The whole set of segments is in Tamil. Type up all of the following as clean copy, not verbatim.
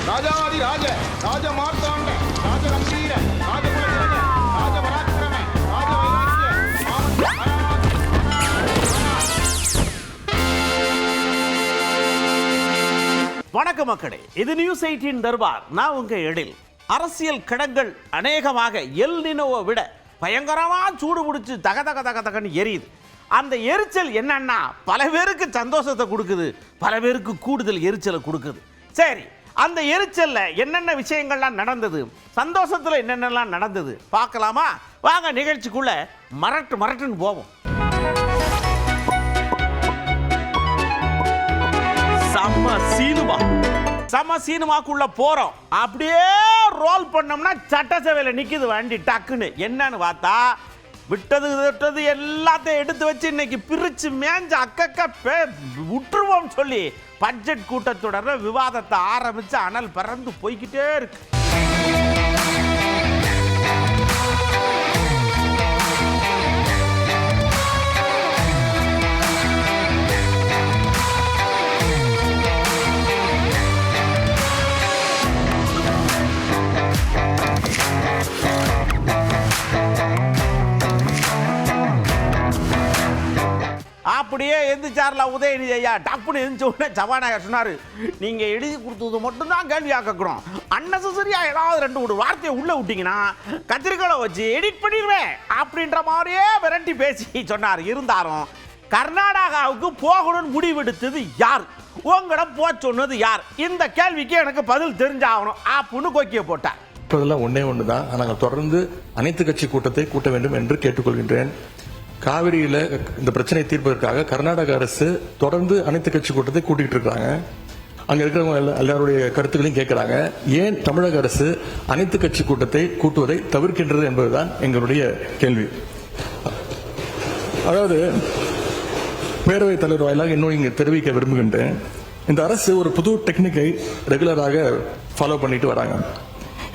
ராஜாதி ராஜ ராஜ மார்த்தாண்ட ராஜ கம்பீர ராஜ குலஜன ராஜ பராக்கிரம ராஜ வைராக்கிய வணக்கம் மக்களே, இது நியூஸ் 18 தர்பார். நான் உங்க எழில். அரசியல் கடங்கள் அநேகமாக எல் நினோவை விட பயங்கரமா சூடு பிடிச்சு தக தக தக தகன்னு எரியுது. அந்த எரிச்சல் என்னன்னா பல பேருக்கு சந்தோஷத்தை கொடுக்குது, பல பேருக்கு கூடுதல் எரிச்சலை கொடுக்குது. சரி, அந்த எரிச்சல்ல என்னென்ன விஷயங்கள்லாம் நடந்தது, சந்தோஷத்துல என்னென்னலாம் நடந்தது பார்க்கலாமா? வாங்க நிகழ்ச்சிக்குள்ள மரட்டுன்னு போவோம். செம்ம சீனுமாக்குள்ள போறோம். அப்படியே ரோல் பண்ணோம்னா சட்டசபையில நிக்குது வண்டி டக்குன்னு. என்னன்னு பார்த்தா விட்டது எல்லாத்தையும் எடுத்து வச்சு இன்னைக்கு பிரிச்சு மேஞ்ச அக்கக்க விட்டுருவோம் சொல்லி பட்ஜெட் கூட்டத்தொடர்ல விவாதத்தை ஆரம்பிச்சு அனல் பறந்து போய்கிட்டே இருக்கு. அப்படியே எந்திரிச்சார்ல உதயநிதி ஐயா. டப்புன்னு எந்திரிச்ச உடனே சபாநாயகர் சொன்னாரு, நீங்க எழுதி கொடுத்தது மட்டும்தான் கேள்வியா கேட்கிறோம், அன்னெசரியா ஏதாவது ரெண்டு மூணு வார்த்தையை உள்ள விட்டீங்கன்னா கத்திரிக்கோளை வச்சு எடிட் பண்ணிடுவேன் அப்படின்ற மாதிரியே விரட்டி பேசி சொன்னார். இருந்தாலும் கர்நாடகாவுக்கு போகணும்னு முடிவெடுத்தது யார், உங்களிடம் போ சொன்னது யார், இந்த கேள்விக்கு எனக்கு பதில் தெரிஞ்சாகணும் அப்படின்னு கோக்கிய போட்டார். இப்போதெல்லாம் ஒன்று தான், நாங்கள் தொடர்ந்து அனைத்து கட்சி கூட்டத்தை கூட்ட வேண்டும் என்று கேட்டுக்கொள்கின்றேன். காவிரியில இந்த பிரச்சனை தீர்ப்பதற்காக கர்நாடக அரசு தொடர்ந்து அனைத்து கட்சி கூட்டத்தை கூட்டிட்டு இருக்காங்க. அங்க இருக்கிறவங்க எல்லாருடைய கருத்துக்களையும் கேட்கிறாங்க. ஏன் தமிழக அரசு அனைத்து கட்சி கூட்டத்தை கூட்டுவதை தவிர்க்கின்றது என்பதுதான் எங்களுடைய கேள்வி. அதாவது பேரவைத் தலைவர் வாயிலாக இன்னும் இங்க தெரிவிக்க விரும்புகின்றேன். இந்த அரசு ஒரு புது டெக்னிக்கை ரெகுலராக ஃபாலோ பண்ணிட்டு வராங்க.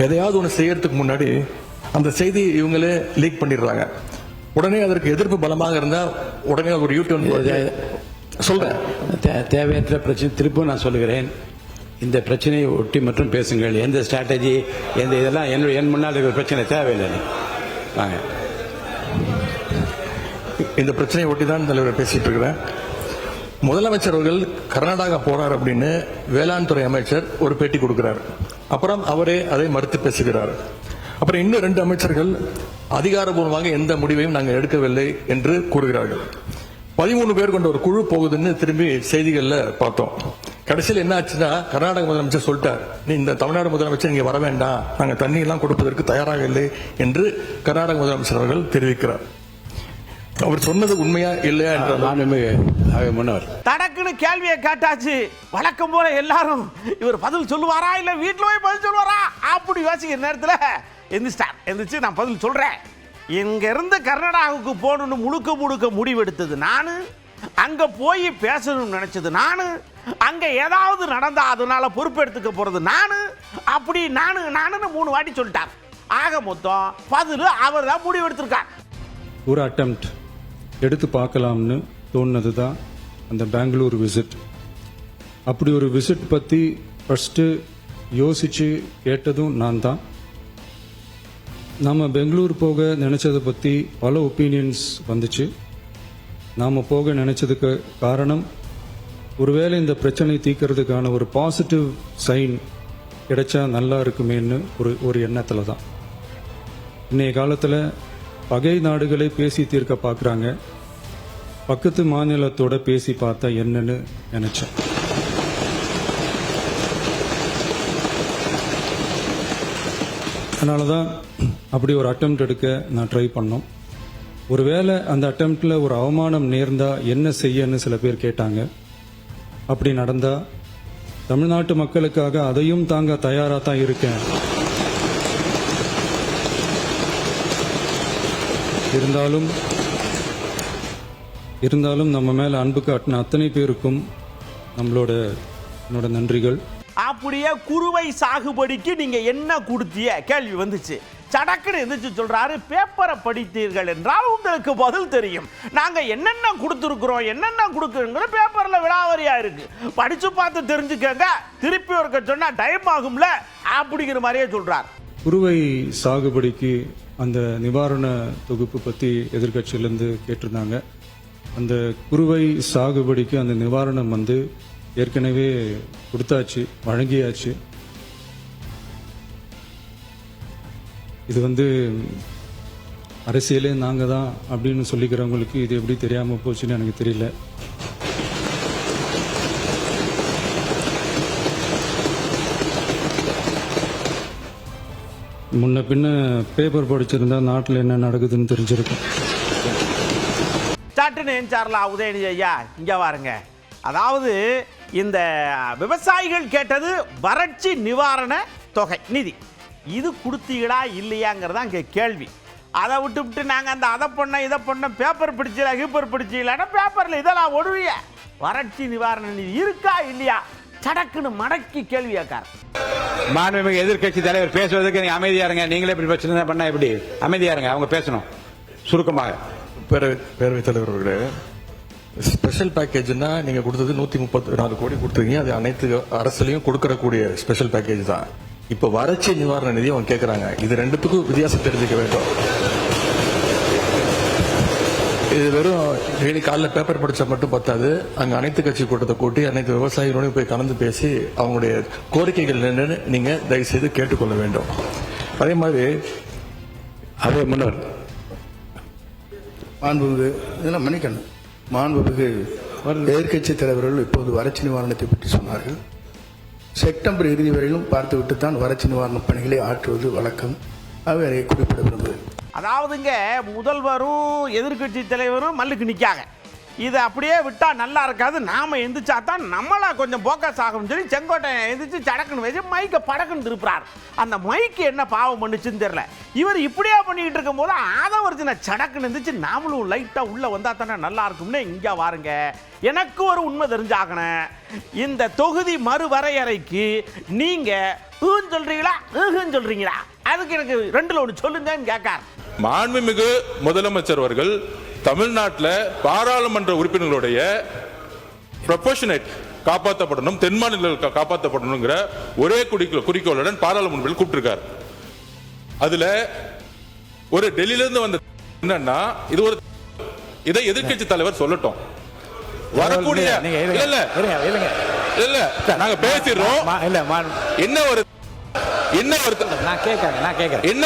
எதையாவது ஒன்று செய்யறதுக்கு முன்னாடி அந்த செய்தி இவங்களே லீக் பண்ணிடுறாங்க. உடனே அதற்கு எதிர்ப்பு பலமாக இருந்தா உடனே ஒரு யூடியூன் சொல்றேன். தேவையற்ற பிரச்சனை திருப்பும் நான் சொல்லுகிறேன். இந்த பிரச்சனையை ஒட்டி மற்றும் பேசுங்கள். எந்த ஸ்ட்ராட்டஜி எந்த இதெல்லாம் என் முன்னால் இருக்கிற பிரச்சனை தேவையில்லை. வாங்க, இந்த பிரச்சனையை ஒட்டி தான் தலைவர் பேசிட்டு இருக்கிறேன். முதலமைச்சர் அவர்கள் கர்நாடகா போறார் அப்படின்னு வேளாண் துறை அமைச்சர் ஒரு பேட்டி கொடுக்கிறார். அப்புறம் அவரே அதை மறுத்து பேசுகிறார். அப்புறம் இன்னும் 2 அமைச்சர்கள் அதிகாரபூர்வமாக எந்த முடிவையும் நாங்கள் எடுக்கவில்லை என்று கூறுகிறார்கள். 13 பேர் கொண்ட ஒரு குழு போகுதுன்னு திரும்பி செய்திகள்ல பார்த்தோம். கடைசியில் என்ன ஆச்சுன்னா கர்நாடக முதலமைச்சர் சொல்லிட்டார், நீ இந்த தமிழ்நாடு முதலமைச்சர் இங்க வர வேண்டாம், நாங்கள் தண்ணி எல்லாம் கொடுப்பதற்கு தயாராக இல்லை என்று கர்நாடக முதலமைச்சர் அவர்கள் தெரிவிக்கிறார். அவர் சொன்னது உண்மையா இல்லையா முன்னவர் தடக்குன்னு கேள்வியை கேட்டாச்சு. வழக்கம் போல எல்லாரும் இவர் பதில் சொல்லுவாரா இல்ல வீட்டுல போய் பதில் சொல்லுவாரா அப்படி யோசிக்கிற நேரத்தில் எந்திரிச்சு நான் பதில் சொல்றேன். இங்க இருந்து கர்நாடகாவுக்கு போகணும்னு முழுக்க முடிவெடுத்தது நானு, அங்க போய் பேசணும்னு நினைச்சது நானு, அங்க ஏதாவது நடந்தா அதனால பொறுப்பெடுத்துக்க போறது நானு, அப்படி நானு 3 வாட்டி சொல்லிட்டார். ஆக மொத்தம் பதில் அவர் தான் முடிவெடுத்திருக்கார். ஒரு அட்டெம்ப்ட் எடுத்து பார்க்கலாம்னு தோணுனது தான் அந்த பெங்களூர் விசிட். அப்படி ஒரு விசிட் பற்றி ஃபஸ்ட்டு யோசித்து கேட்டதும் நான் தான். நாம் பெங்களூர் போக நினச்சதை பற்றி பல ஒப்பீனியன்ஸ் வந்துச்சு. நாம் போக நினச்சதுக்கு காரணம் ஒருவேளை இந்த பிரச்சனை தீர்க்கறதுக்கான ஒரு பாசிட்டிவ் சைன் கிடைச்சா நல்லா இருக்குமேன்னு ஒரு எண்ணத்தில் தான். இன்றைய காலத்தில் பகை நாடுகளை பேசி தீர்க்க பார்க்குறாங்க, பக்கத்து மாநிலத்தோட பேசி பார்த்தா என்னன்னு நினைச்சேன். அதனால தான் அப்படி ஒரு அட்டெம்ப்ட் எடுக்க நான் ட்ரை பண்ணோம். ஒருவேளை அந்த அட்டெம்ப்டில் ஒரு அவமானம் நேர்ந்தா என்ன செய்யன்னு சில பேர் கேட்டாங்க. அப்படி நடந்தா தமிழ்நாட்டு மக்களுக்காக அதையும் தாங்க தயாராக தான் இருக்கேன். இருந்தாலும் நம்ம மேல அன்பு காட்டின அத்தனை பேருக்கும் என்னோட நன்றிகள். அப்படியே குறுவை சாகுபடிக்கு நீங்க என்ன கொடுத்திய கேள்வி வந்துச்சு. சடக்குன்னு எந்திரிச்சு சொல்றாரு, பேப்பரை படித்தீர்கள் என்றால் உங்களுக்கு பதில் தெரியும். நாங்க என்னென்ன கொடுத்துருக்குறோம், என்னென்ன கொடுக்குறோங்கிற பேப்பர்ல விலாவரியா இருக்கு, படிச்சு பார்த்து தெரிஞ்சுக்கங்க. திருப்பி ஒருக்க சொன்னா டைம் ஆகும்ல அப்படிங்கிற மாதிரியே சொல்றார். குறுவை சாகுபடிக்கு அந்த நிவாரண தொகுப்பு பற்றி எதிர்க்கட்சியிலேருந்து கேட்டிருந்தாங்க. அந்த குறுவை சாகுபடிக்கு அந்த நிவாரணம் வந்து ஏற்கனவே கொடுத்தாச்சு, வழங்கியாச்சு. இது வந்து அரசியலே நாங்கள் தான் அப்படின்னு சொல்லிக்கிறவங்களுக்கு இது எப்படி தெரியாமல் போச்சுன்னு எனக்கு தெரியல. முன்ன பின்ன பேப்பர் படிச்சிருந்தா நாட்டில் என்ன நடக்குதுன்னு தெரிஞ்சிருக்கும். சட்டுன்னு ஏஞ்சார்லா உதயநிதி ஐயா, இங்க பாருங்க. அதாவது இந்த விவசாயிகள் கேட்டது வறட்சி நிவாரண தொகை நிதி, இது கொடுத்தீங்களா இல்லையாங்கிறதா இங்கே கேள்வி. அதை விட்டு நாங்கள் அந்த அதை பண்ண இதை பண்ண பேப்பர் பிடிச்சல கீப்பர் பிடிச்சிக்கலான்னா பேப்பரில் இதெல்லாம் ஒடுவிய வறட்சி நிவாரண நிதி இருக்கா இல்லையா சடக்குன்னு மடக்கி கேள்வி கேட்கார். மாண்புமிகு எதிர்க்கட்சி தலைவர் பேசுவதற்கு நீங்க அமைதியா இருங்க. நீங்களே இப்படி பிரச்சனை பண்ணா எப்படி? அமைதியா இருங்க, அவங்க பேசணும் சுருக்கமாக. பேரவைத் தலைவர் அவர்களே, ஸ்பெஷல் பேக்கேஜ்னா நீங்க கொடுத்தது 134 கோடி கொடுத்துருக்கீங்க. அது அனைத்து அரசுலையும் கொடுக்கறக்கூடிய ஸ்பெஷல் பேக்கேஜ் தான். இப்ப வறட்சி நிவாரண நிதி அவங்க கேட்கறாங்க. இது ரெண்டுத்துக்கும் வித்தியாசம் தெரிஞ்சுக்க வேண்டும். இது வெறும் டெய்லி காலைல பேப்பர் படிச்சா மட்டும் பத்தாது. அங்க அனைத்து கட்சி கூட்டத்தை கூட்டி அனைத்து விவசாயிகளோடு போய் கலந்து பேசி அவங்களுடைய கோரிக்கைகள் என்னன்னு நீங்க தயவு செய்து கேட்டுக்கொள்ள வேண்டும். அதே மாதிரி அதே முன்னர் மாண்புமிகு இதெல்லாம் மன்னிக்கணும். மாண்புமிகு எதிர்க்கட்சி தலைவர்கள் இப்போது வறட்சி நிவாரணத்தை பற்றி சொன்னார்கள். செப்டம்பர் இறுதி வரையிலும் பார்த்துவிட்டு தான் வறட்சி நிவாரண பணிகளை ஆற்றுவது வழக்கம். அவை அதை குறிப்பிட விரும்புகிறேன். அதாவதுங்க முதல்வரும் எதிர்க்கட்சி தலைவரும் மல்லுக்கு நிற்காங்க. இதை அப்படியே விட்டா நல்லா இருக்காது, நாம எந்திரிச்சா தான் நம்மளா கொஞ்சம் போக்கஸ் ஆகும்னு சொல்லி செங்கோட்டையன் எந்திரிச்சு சடக்குன்னு வச்சு மைக்கை படக்குன்னு திருப்புறாரு. அந்த மைக்கு என்ன பாவம் பண்ணுச்சுன்னு தெரியல. இவர் இப்படியே பண்ணிக்கிட்டு இருக்கும் போது ஆதவர்ஜின சடக்குன்னு இருந்துச்சு, நாமளும் லைட்டா உள்ள வந்தா தானே நல்லா இருக்கும்னு இங்க வாருங்க. எனக்கு ஒரு உண்மை தெரிஞ்சாகணும். இந்த தொகுதி மறுவரையறைக்கு நீங்க சொல்றீங்களா சொல்றீங்களா? அதுக்கு எனக்கு ரெண்டுல ஒன்று சொல்லுங்கன்னு கேட்கார். மாண்புமிகு முதலமைச்சர் அவர்கள் தமிழ்நாட்டில் பாராளுமன்ற உறுப்பினர்களுடைய ப்ரொபோஷனேட் காப்பாற்றப்படணும், தென் மாநிலங்கள் காப்பாற்றப்படணுங்கிற ஒரே குறிக்கோளுடன் பாராளுமன்றத்தில் கூப்பிட்டிருக்கார். அதுல ஒரு டெல்லியிலிருந்து வந்த என்னன்னா இது ஒரு இதை எதிர்க்கட்சி தலைவர் சொல்லட்டும். வரக்கூடிய இல்ல நாங்க பேசிடுறோம். என்ன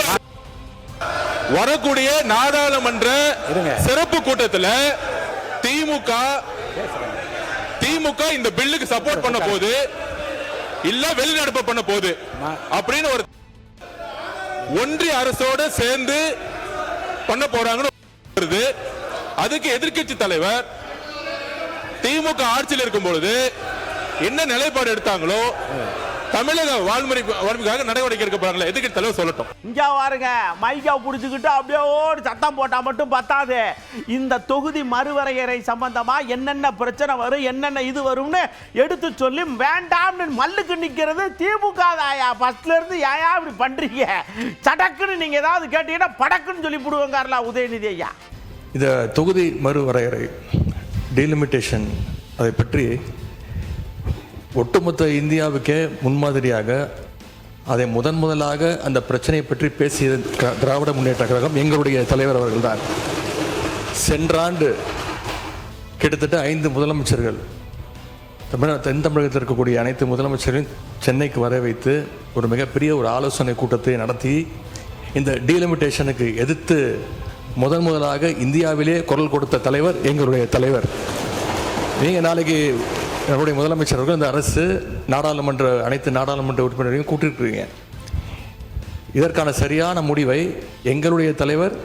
வரக்கூடிய நாடாளுமன்ற சிறப்பு கூட்டத்தில் திமுக இந்த பில்லுக்கு சப்போர்ட் பண்ண போது இல்ல வெளிநடப்பு பண்ண போது அப்படின்னு ஒரு ஒன்றிய அரசோடு சேர்ந்து பண்ண போறாங்கன்னு அதுக்கு எதிர்க்கட்சி தலைவர் திமுக ஆட்சியில் இருக்கும் பொழுது என்ன நிலைப்பாடு எடுத்தாங்களோ தமிழக வாழ்முறைக்காக நடவடிக்கை எடுக்க போறாங்களா எதுக்கு தலைவர் சொல்லட்டும். இங்க பாருங்க, மைக்கா புடிச்சுக்கிட்டு அப்படியே ஓடி சத்தம் போட்டா மட்டும் பத்தாது. இந்த தொகுதி மறுவரையறை சம்பந்தமா என்னென்ன பிரச்சனை வரும், என்னென்ன இது வரும்னு எடுத்து சொல்லி வேண்டாம்னு மல்லுக்கு நிக்கிறது திமுக தாயா. ஃபர்ஸ்ட்ல இருந்து ஏயா இப்படி பண்றீங்க? சடக்குன்னு நீங்க ஏதாவது கேட்டீங்கன்னா படக்குன்னு சொல்லி போடுவாங்கல உதயநிதி ஐயா. இந்த தொகுதி மறுவரையறை டீலிமிட்டேஷன் அதை பற்றி ஒட்டுமொத்த இந்தியாவுக்கே முன்மாதிரியாக அதை முதலாக அந்த பிரச்சனையை பற்றி பேசிய திராவிட முன்னேற்ற கழகம் எங்களுடைய தலைவர் அவர்கள்தான். சென்ற ஆண்டு கிட்டத்தட்ட 5 முதலமைச்சர்கள் தென் தமிழகத்தில் இருக்கக்கூடிய அனைத்து முதலமைச்சர்களையும் சென்னைக்கு வர வைத்து ஒரு மிகப்பெரிய ஒரு ஆலோசனை கூட்டத்தை நடத்தி இந்த டீலிமிட்டேஷனுக்கு எதிர்த்து முதலாக இந்தியாவிலே குரல் கொடுத்த தலைவர் எங்களுடைய தலைவர். நீங்கள் நாளைக்கு நம்முடைய முதலமைச்சர்கள் இந்த அரசு அனைத்து நாடாளுமன்ற உறுப்பினரையும் கூட்டிருக்கிறீங்க. இதற்கான சரியான முடிவை எங்களுடைய தலைவர்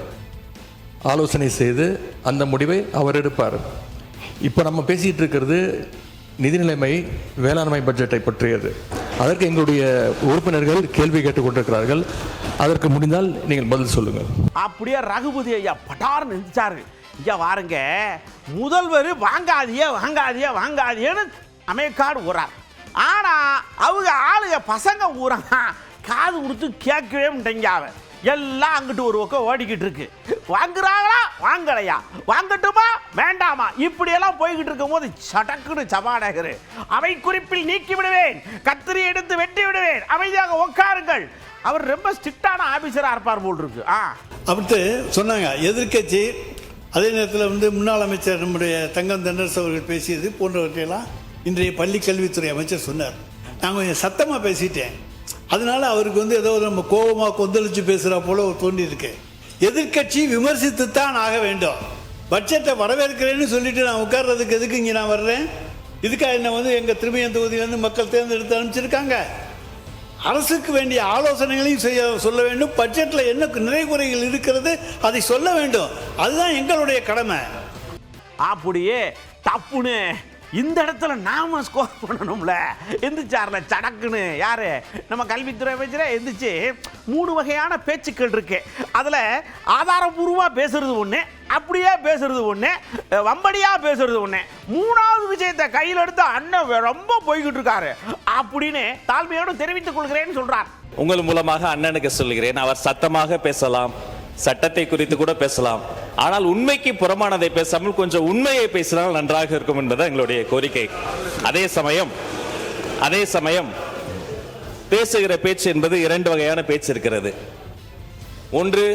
ஆலோசனை செய்து அந்த முடிவை அவர் எடுப்பார். இப்போ நம்ம பேசிட்டு இருக்கிறது நிதி நிலைமை வேளாண்மை பட்ஜெட்டை பற்றியது. அதற்கு எங்களுடைய உறுப்பினர்கள் கேள்வி கேட்டுக் கொண்டிருக்கிறார்கள். அதற்கு முடிந்தால் நீங்கள் பதில் சொல்லுங்கள். அப்படியே ரகுபதி ஐயா பட்டார்னு நினைச்சார்கள். இங்க வாருங்க, முதல்வர் வாங்காதியன்னு அமெரிக்காடு ஊறார். ஆனா அவங்க ஆளுங்க பசங்க ஊறாங்க காது கொடுத்து கேட்கவே மாட்டேங்க. எல்லாம் அங்கிட்டு ஒரு பக்கம் ஓடிக்கிட்டு இருக்கு. வாங்குறாங்களா வாங்கலையா, வாங்கட்டுமா வேண்டாமா, இப்படியெல்லாம் போய்கிட்டு இருக்கும் போது சடக்குன்னு சபாநாயகர், அவை குறிப்பில் நீக்கி விடுவேன், கத்திரி எடுத்து வெட்டி விடுவேன், அமைதியாக உட்காருங்கள். அவர் ரொம்ப ஸ்ட்ரிக்டான ஆபீசரா இருப்பார் போல் இருக்கு. அப்படி சொன்னாங்க எதிர்க்கட்சி. அதே நேரத்தில் முன்னாள் அமைச்சர் நம்முடைய தங்கம் தென்னரசு அவர்கள் பேசியது போன்றவற்றையெல்லாம் இன்றைய பள்ளி கல்வித்துறை அமைச்சர் சொன்னார். நான் கொஞ்சம் சத்தமாக பேசிட்டேன். அதனால அவருக்கு ஏதோ நம்ம கோபமாக கொந்தளிச்சு பேசுகிறா போல தோன்றியிருக்கு. எதிர்க்கட்சி விமர்சித்துத்தான் ஆக வேண்டும். பட்ஜெட்டை வரவேற்கிறேன்னு சொல்லிட்டு நான் உட்கார்றதுக்கு எதுக்கு இங்கே நான் வர்றேன்? இதுக்காக என்ன எங்கள் திருமையன் தொகுதியிலேருந்து மக்கள் தேர்ந்தெடுத்து அனுப்பிச்சிருக்காங்க. அரசுக்கு வேண்டிய ஆலோசனைகளையும் சொல்ல வேண்டும். பட்ஜெட்டில் என்ன நிறை குறைகள் இருக்கிறது அதை சொல்ல வேண்டும். அதுதான் எங்களுடைய கடமை. அப்படியே தப்புன்னு இந்த இடத்துல நாம ஸ்கோர் பண்ணணும்ல. எந்திரிச்சார்ல சடக்குன்னு யாரு நம்ம கல்வித்துறை அமைச்சரே எந்திரிச்சு 3 வகையான பேச்சுக்கள் இருக்கு. அதுல ஆதாரபூர்வமா பேசுறது ஒண்ணு, அப்படியே பேசுறது ஒண்ணு, வம்படியா பேசுறது ஒண்ணு, 3வது விஷயத்தை கையில் எடுத்து அண்ணன் ரொம்ப போய்கிட்டு இருக்காரு அப்படின்னு தாழ்மையோடு தெரிவித்துக் கொள்கிறேன்னு சொல்றார். உங்கள் மூலமாக அண்ணனுக்கு சொல்கிறேன், அவர் சத்தமாக பேசலாம், சட்டத்தை குறித்து கூட பேசலாம், ஆனால் உண்மைக்கு புறமானதை பேசாமல் கொஞ்சம் உண்மையை பேசினால் நன்றாக இருக்கும் என்பது எங்களுடைய கோரிக்கை. அதே சமயம் பேசுகிற பேச்சு என்பது 2 வகையான பேச்சு இருக்கிறது. ஒன்று,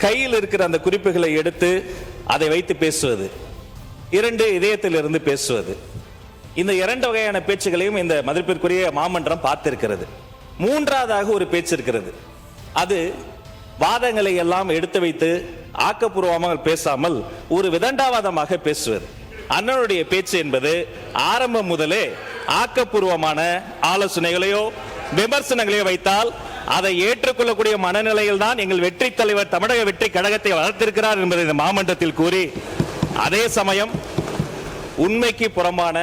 கையில் இருக்கிற அந்த குறிப்புகளை எடுத்து அதை வைத்து பேசுவது. 2, இதயத்திலிருந்து பேசுவது. இந்த 2 வகையான பேச்சுகளையும் இந்த மதிப்பிற்குரிய மாமன்றம் பார்த்திருக்கிறது. 3வதாக ஒரு பேச்சு இருக்கிறது. அது வாதங்களை எல்லாம் எடுத்து வைத்து ஆக்கப்பூர்வமாக பேசாமல் ஒரு விதண்டாவாதமாக பேசுவது. அண்ணனுடைய பேச்சு என்பது ஆரம்பம் முதலே ஆக்கப்பூர்வமான ஆலோசனைகளையோ விமர்சனங்களையோ வைத்தால் அதை ஏற்றுக்கொள்ளக்கூடிய மனநிலையில் தான் எங்கள் வெற்றி தலைவர் தமிழக வெற்றி கழகத்தை வளர்த்திருக்கிறார் என்பதை இந்த மாமன்றத்தில் கூறி, அதே சமயம் உண்மைக்கு புறம்பான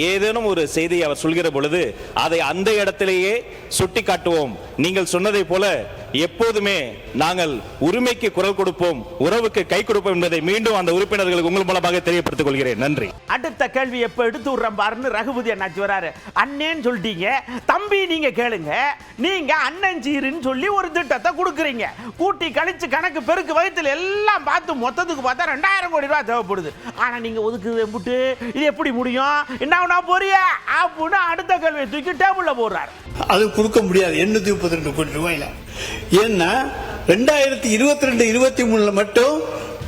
ஏதேனும் ஒரு செய்தியை அவர் சொல்கிற பொழுது அதை அந்த இடத்திலேயே சுட்டி காட்டுவோம். நீங்கள் சொன்னதை போல எப்போதுமே நாங்கள் உரிமைக்கு குரல் கொடுப்போம், உறவுக்கு கை கொடுப்போம் என்பதை மீண்டும் அந்த உறுப்பினர்களுக்கு உங்கள் மூலமாக தெரியப்படுத்திக் கொள்கிறேன். நன்றி. அடுத்த கேள்வி எப்ப எடுத்து விடுறேன் பாருன்னு ரகுபதி அண்ணாச்சி வராரு. அண்ணேன்னு சொல்லிட்டீங்க, தம்பி நீங்க கேளுங்க. நீங்க அண்ணன் சீருன்னு சொல்லி ஒரு திட்டத்தை கொடுக்குறீங்க. கூட்டி கழிச்சு கணக்கு பெருக்கு வகுத்துல எல்லாம் பார்த்து மொத்தத்துக்கு பார்த்தா 2000 கோடி ரூபாய் தேவைப்படுது. ஆனா நீங்க ஒதுக்குது எம்பிட்டு, இது எப்படி முடியும், என்ன போறிய அப்படின்னு அடுத்த கேள்வியை தூக்கி டேபிள்ல போடுறாரு. அது கொடுக்க முடியாது 832 கோடி ரூபாயில. ஏன்னா 2022-23 மட்டும்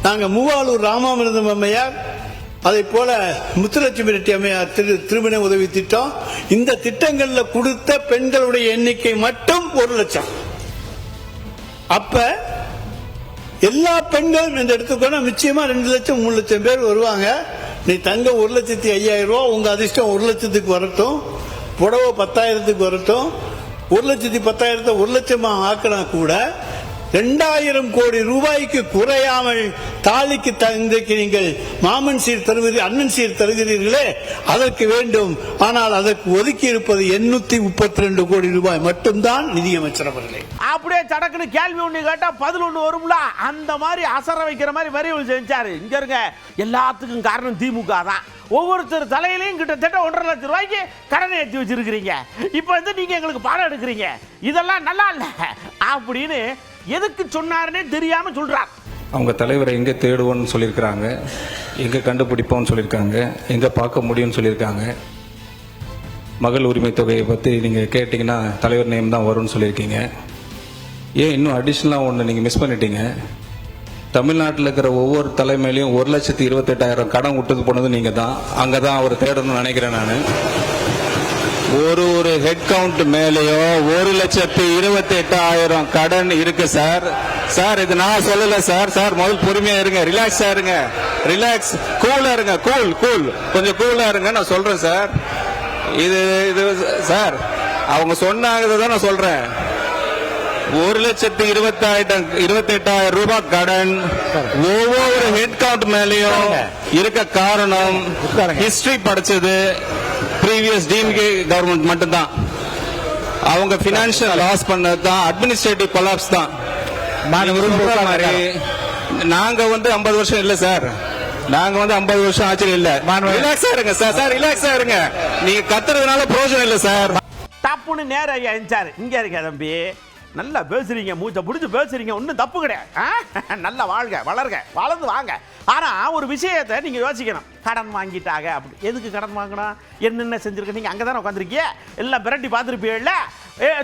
நாங்க மூவாலூர் ராமாமிர்தம் அம்மையார், அதை போல முத்துலட்சுமி ரெட்டி அம்மையார் திருமண உதவி திட்டம், இந்த திட்டங்கள்ல கொடுத்த பெண்களுடைய எண்ணிக்கை மட்டும் 1 லட்சம். அப்ப எல்லா பெண்களும் இந்த இடத்துக்கு நிச்சயமா 2 லட்சம் 3 லட்சம் பேர் வருவாங்க. நீ தங்க 1,05,000 ரூபா, உங்க அதிர்ஷ்டம் 1 லட்சத்துக்கு வரட்டும், புடவை 10,000க்கு வரட்டும். 1,10,000 1 லட்சமா ஆக்கினா கூட 2000 கோடி ரூபாய்க்கு குறையாமல் தாலிக்கு இன்றைக்கு நீங்கள் மாமன் சீர் தருவீர்கள், அண்ணன் சீர் தருகிறீர்களே, அதற்கு வேண்டும். ஆனால் அதற்கு ஒதுக்கி இருப்பது 832 கோடி ரூபாய் மட்டும்தான் நிதியமைச்சர் அவர்களே. அப்படியே சடக்குன்னு கேள்வி ஒண்ணு கேட்டா பதில் ஒண்ணு வரும்ல, அந்த மாதிரி அசர வைக்கிற மாதிரி வரிகள் செஞ்சாரு. இங்க இருங்க, எல்லாத்துக்கும் காரணம் திமுக தான். ஒவ்வொருத்தர் தலையிலையும் கிட்டத்தட்ட 1.5 லட்சம் ரூபாய்க்கு கடனை ஏற்றி வச்சிருக்கிறீங்க. இப்ப நீங்க எங்களுக்கு பாடம் எடுக்கிறீங்க, இதெல்லாம் நல்லா இல்ல அப்படின்னு எதுக்கு சொன்னாருன்னே தெரியாம சொல்றார். அவங்க தலைவரை எங்கே தேடுவோன்னு சொல்லியிருக்கிறாங்க, எங்கே கண்டுபிடிப்போம்னு சொல்லியிருக்காங்க, எங்கே பார்க்க முடியும்னு சொல்லியிருக்காங்க. மகள் உரிமை தொகையை பற்றி நீங்கள் கேட்டிங்கன்னா தலைவர் நேம் தான் வரும்னு சொல்லியிருக்கீங்க. ஏன் இன்னும் அடிஷ்னலாக ஒன்று நீங்கள் மிஸ் பண்ணிட்டீங்க. தமிழ்நாட்டில் இருக்கிற ஒவ்வொரு தலைமையிலையும் 1,28,000 கடன் விட்டுக்கு போனது நீங்கள் தான். அங்கே தான் அவர் தேடணும்னு நினைக்கிறேன் நான். ஒரு ஹெட் கவுண்ட் மேலேயோ 1,28,000 கடன் இருக்கு சார். சார் இது நான் சொல்லல சார். சார் முதல் பொறுமையா இருங்க, ரிலாக்ஸா இருங்க, ரிலாக்ஸ், கூலா இருங்க, கூல் கொஞ்சம் கூலா இருங்க. நான் சொல்றேன் சார், இது சார் அவங்க சொன்னாங்க தான் நான் சொல்றேன். 1,28,000 ரூபாய் கடன் ஒவ்வொரு ஹெட் கவுண்ட் மேலேயும் இருக்க காரணம் ஹிஸ்டரி படிச்சது ப்ரீவியஸ் டிஎம்கே கவர்மெண்ட் மட்டும்தான். அவங்க பினான்சியல் லாஸ் பண்ணதான், அட்மினிஸ்ட்ரேட்டிவ் கொலாப்ஸ் தான். நாங்க 50 வருஷம் இல்ல சார், நாங்க 50 வருஷம் ஆச்சு இல்ல. ரிலாக்ஸா இருங்க சார், சார் ரிலாக்ஸா இருங்க. நீங்க கத்துறதுனால பிரயோஜனம் இல்ல சார். தப்புன்னு நேரம் ஐயா எஞ்சாரு. இங்க இருக்க தம்பி, நல்லா பேசுறீங்க, மூச்சை பிடிச்சி பேசுறீங்க, ஒன்றும் தப்பு கிடையாது. நல்லா வாழ்க, வளர்க, வளர்ந்து வாங்க. ஆனால் ஒரு விஷயத்தை நீங்கள் யோசிக்கணும். கடன் வாங்கிட்டாங்க, அப்படி எதுக்கு கடன் வாங்கணும், என்னென்ன செஞ்சுருக்க? நீங்கள் அங்கே தானே உட்காந்துருக்கீங்க, எல்லாம் பிரட்டி பார்த்துருப்பீங்கல்ல.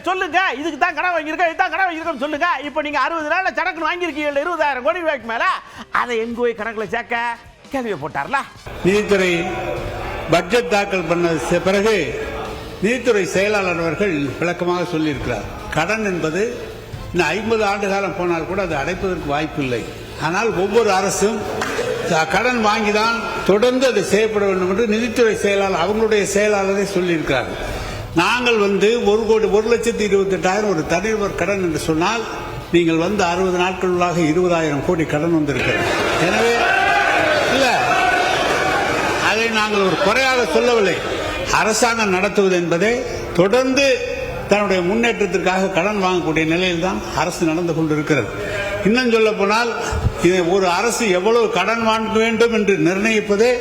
சொல்லுங்க, இதுக்கு தான் கடன் வாங்கியிருக்கேன், இதுதான் கடன் வாங்கியிருக்கேன்னு சொல்லுங்க. இப்போ நீங்கள் 60 நாளில் சடக்குன்னு வாங்கியிருக்கீங்க 20,000 கோடி ரூபாய்க்கு மேலே, அதை எங்கே போய் கணக்கில் சேர்க்க கேள்வியை போட்டார்ல. நீதித்துறை பட்ஜெட் தாக்கல் பண்ண பிறகு நீதித்துறை செயலாளர் அவர்கள் விளக்கமாக சொல்லியிருக்கிறார். கடன் என்பது இன்னும் 50 ஆண்டு காலம் போனால் கூட அது அடைப்பதற்கு வாய்ப்பு இல்லை. ஆனால் ஒவ்வொரு அரசும் கடன் வாங்கிதான் தொடர்ந்து அது செய்யப்பட வேண்டும் என்று நீதித்துறை செயலாளர் அவங்களுடைய செயலாளரை சொல்லியிருக்கிறார்கள். நாங்கள் 1,28,000 ஒரு தனிநபர் கடன் என்று சொன்னால் நீங்கள் 60 நாட்களுள்ளாக 20,000 கோடி கடன் வந்திருக்கிறது. எனவே இல்ல, அதை நாங்கள் ஒரு குறையாக சொல்லவில்லை. அரசாங்கம் நடத்துவது என்பதே தொடர்ந்து தன்னுடைய முன்னேற்றத்திற்காக கடன் வாங்கக்கூடிய நிலையில் தான் அரசு நடந்து கொண்டிருக்கிறது. இன்னும் சொல்ல போனால் ஒரு அரசு எவ்வளவு கடன் வாங்க வேண்டும் என்று நிர்ணயிப்பதே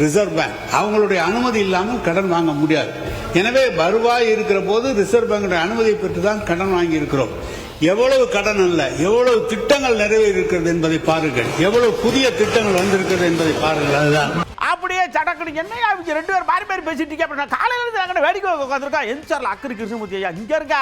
ரிசர்வ் பேங்க். அவங்களுடைய அனுமதி இல்லாமல் கடன் வாங்க முடியாது. எனவே வருவாய் இருக்கிற போது ரிசர்வ் பேங்குடைய அனுமதியை பெற்று தான் கடன் வாங்கி இருக்கிறோம். எவ்வளவு கடன் அல்ல, எவ்வளவு திட்டங்கள் நிறைவேறியிருக்கிறது என்பதை பாருங்கள், எவ்வளவு புதிய திட்டங்கள் வந்திருக்கிறது என்பதை பாருங்கள். அதுதான் அப்படியே சடக்குனு என்னையா 2 பேர் மாறி மாறி பேசிட்டீங்க. அப்படி நான் காலையில இருந்து நாங்கள் வேடிக்கை உட்காந்துருக்கோம். என்சார்ல அக்கறை கிருஷ்ணமூர்த்தி ஐயா இங்க இருக்க,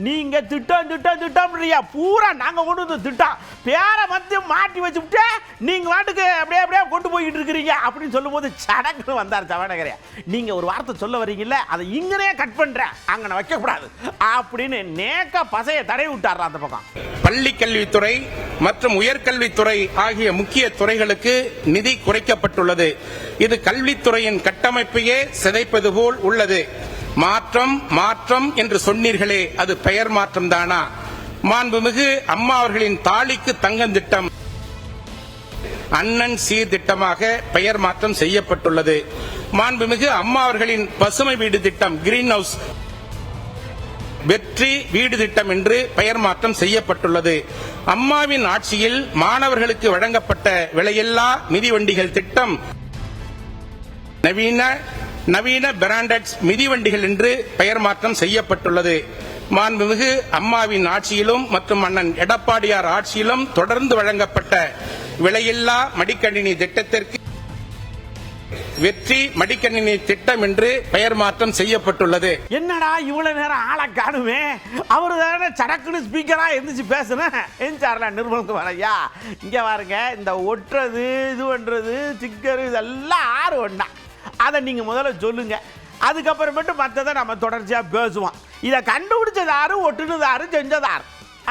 நீங்க திட்டம்ன்றியா பூரா நாங்க கொண்டு வந்து திட்டம் பேரை மத்தியம் மாட்டி வச்சுட்டு நீங்க வாட்டுக்கு அப்படியே கொண்டு போய்கிட்டு இருக்கிறீங்க அப்படின்னு சொல்லும் போது சடக்குன்னு வந்தார் சவடகரையா. நீங்க ஒரு வார்த்தை சொல்ல வரீங்கல்ல, அதை இங்கனே கட் பண்றேன், அங்கன வைக்க கூடாது அப்படின்னு நேக்க பசைய தடை விட்டார் அந்த பக்கம். பள்ளி கல்வித்துறை மற்றும் உயர்கல்வித்துறை ஆகிய முக்கிய துறைகளுக்கு நிதி குறைக்கப்பட்டுள்ளது. இது கல்வித்துறையின் கட்டமைப்பையே சிதைப்பது போல் உள்ளது. மாற்றம் என்று சொன்னீர்களே, அது பெயர் மாற்றம் தானா? மாண்புமிகு அம்மா அவர்களின் தாலிக்கு தங்கம் திட்டம் அண்ணன் சீர் திட்டமாக பெயர் மாற்றம் செய்யப்பட்டுள்ளது. மாண்புமிகு அம்மா அவர்களின் பசுமை வீடு திட்டம் கிரீன் ஹவுஸ் வெற்றி வீடு திட்டம் என்று பெயர் மாற்றம் செய்யப்பட்டுள்ளது. அம்மாவின் ஆட்சியில் மாணவர்களுக்கு வழங்கப்பட்ட விலையில்லா மிதிவண்டிகள் திட்டம் நவீன பிராண்டட் மிதிவண்டிகள் என்று பெயர் மாற்றம் செய்யப்பட்டுள்ளது. மாண்புமிகு அம்மாவின் ஆட்சியிலும் மற்றும் அண்ணன் எடப்பாடியார் ஆட்சியிலும் தொடர்ந்து வழங்கப்பட்ட விலையில்லா மடிக்கணினி திட்டத்திற்கு வெற்றி மடிக்கணினி திட்டம் என்று பெயர் மாற்றம் செய்யப்பட்டுள்ளது. என்னடா இவ்வளவு நேரம் ஆளை காணுமே, அவரு தானே சடக்குன்னு ஸ்பீக்கரா எந்திரிச்சு பேசுனேன். என்சார்ல நிர்மல்குமார் ஐயா இங்க பாருங்க, இந்த ஒட்டுறது இது பண்றது ஸ்டிக்கர் இதெல்லாம் 6 ஒண்ணா, அதை நீங்க முதல்ல சொல்லுங்க. அதுக்கப்புறமேட்டு மற்றதை நம்ம தொடர்ச்சியா பேசுவோம். இதை கண்டுபிடிச்சது யாரு, ஒட்டுனது யாரு, செஞ்சது யாரு?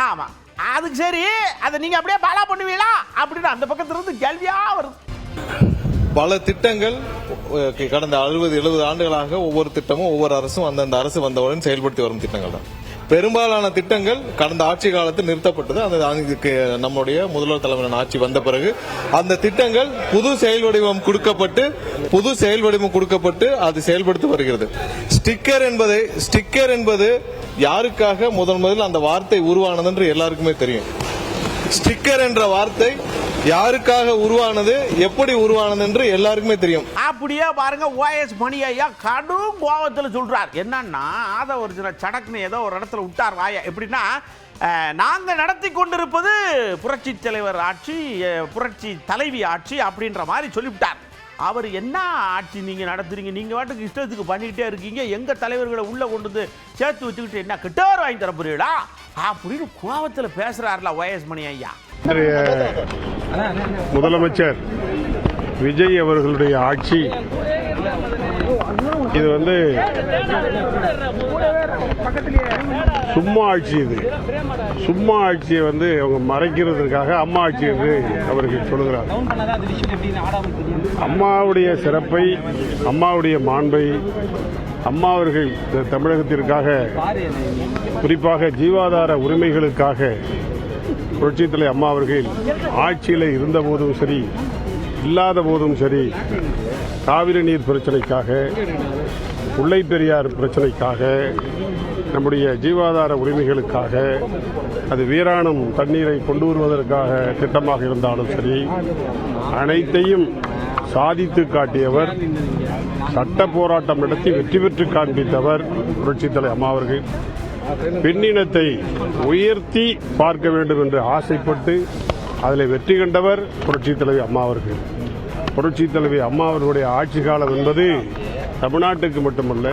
ஆமா, அதுக்கு சரி, அதை நீங்க அப்படியே பாலா பண்ணுவீங்களா அப்படின்னு அந்த பக்கத்துல இருந்து கேள்வியா வருது. பல திட்டங்கள் கடந்த 60-70 ஆண்டுகளாக ஒவ்வொரு திட்டமும் ஒவ்வொரு அரசும் அந்தந்த அரசு வந்தவுடன் செயல்படுத்தி வரும் திட்டங்கள் தான். பெரும்பாலான திட்டங்கள் கடந்த ஆட்சி காலத்தில் நிறுத்தப்பட்டது. அந்த நம்முடைய முதல்வர் தலைமையிலான ஆட்சி வந்த பிறகு அந்த திட்டங்கள் புது செயல் வடிவம் கொடுக்கப்பட்டு அது செயல்படுத்தி வருகிறது. ஸ்டிக்கர் என்பது யாருக்காக முதலில் அந்த வார்த்தை உருவானது என்று எல்லாருக்குமே தெரியும். ஸ்டிக்கர் என்ற வார்த்தை யாருக்காக உருவானது, எப்படி உருவானது என்று எல்லாருக்குமே தெரியும். அப்படியே பாருங்க, ஓஎஸ் மணி ஐயா கடும் கோபத்தில் சொல்றார். என்னன்னா அதை ஒரு சில சடக்குன்னு ஏதோ ஒரு இடத்துல விட்டார் வாயா. எப்படின்னா, நாங்க நடத்தி கொண்டிருப்பது புரட்சி தலைவர் ஆட்சி, புரட்சி தலைவி ஆட்சி அப்படின்ற மாதிரி சொல்லிவிட்டார். அவர் என்ன ஆட்சி நீங்க நடத்துறீங்க, நீங்க வாட்டுக்கு இஷ்டத்துக்கு பண்ணிக்கிட்டே இருக்கீங்க, எங்க தலைவர்களை உள்ள கொண்டு வந்து சேர்த்து வச்சுக்கிட்டு என்ன கிட்டார் வாங்கி தர போறீங்களா அப்படின்னு கோபத்தில் பேசுறாருல ஓஎஸ் மணி ஐயா. முதலமைச்சர் விஜய் அவர்களுடைய ஆட்சி இது சும்மா ஆட்சி. இது சும்மா ஆட்சியை அவங்க மறைக்கிறதுக்காக அம்மா ஆட்சி என்று அவர்கள் சொல்கிறார். அம்மாவுடைய சிறப்பை, அம்மாவுடைய மாண்பை அம்மா அவர்கள் தமிழகத்திற்காக, குறிப்பாக ஜீவாதார உரிமைகளுக்காக புரட்சித்தலை அம்மா அவர்கள் ஆட்சியில் இருந்த போதும் சரி, இல்லாத போதும் சரி, காவிரி நீர் பிரச்சனைக்காக, முல்லை பெரியார் பிரச்சனைக்காக, நம்முடைய ஜீவாதார உரிமைகளுக்காக, அது வீராணம் தண்ணீரை கொண்டு வருவதற்காக திட்டமாக இருந்தாலும் சரி, அனைத்தையும் சாதித்து காட்டியவர், சட்ட போராட்டம் நடத்தி வெற்றி பெற்று காண்பித்தவர் புரட்சித்தலை அம்மா அவர்கள். பெண்ணினத்தை உயர்த்தி பார்க்க வேண்டும் என்று ஆசைப்பட்டு அதில் வெற்றி கண்டவர் புரட்சித் தலைவி அம்மா அவர்கள். புரட்சித் தலைவி அம்மா அவர்களுடைய ஆட்சி காலம் என்பது தமிழ்நாட்டுக்கு மட்டுமல்ல,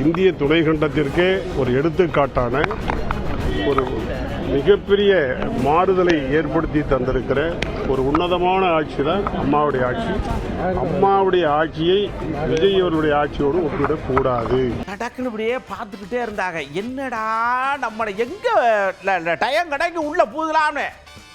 இந்திய துணைக்கண்டத்திற்கே ஒரு எடுத்துக்காட்டான ஒரு மிகப்பெரிய மாறுதலை ஏற்படுத்தி தந்திருக்கிற ஒரு உன்னதமான ஆட்சி தான் அம்மாவுடைய ஆட்சி. அம்மாவுடைய ஆட்சியை விஜய் அவர்களுடைய ஆட்சியோடு ஒப்பிடக்கூடாது. டக்குன்னு இப்படியே பார்த்துக்கிட்டே இருந்தாங்க. என்னடா நம்மளை எங்க டயம் கடைக்கு உள்ள பூதலாம்னு.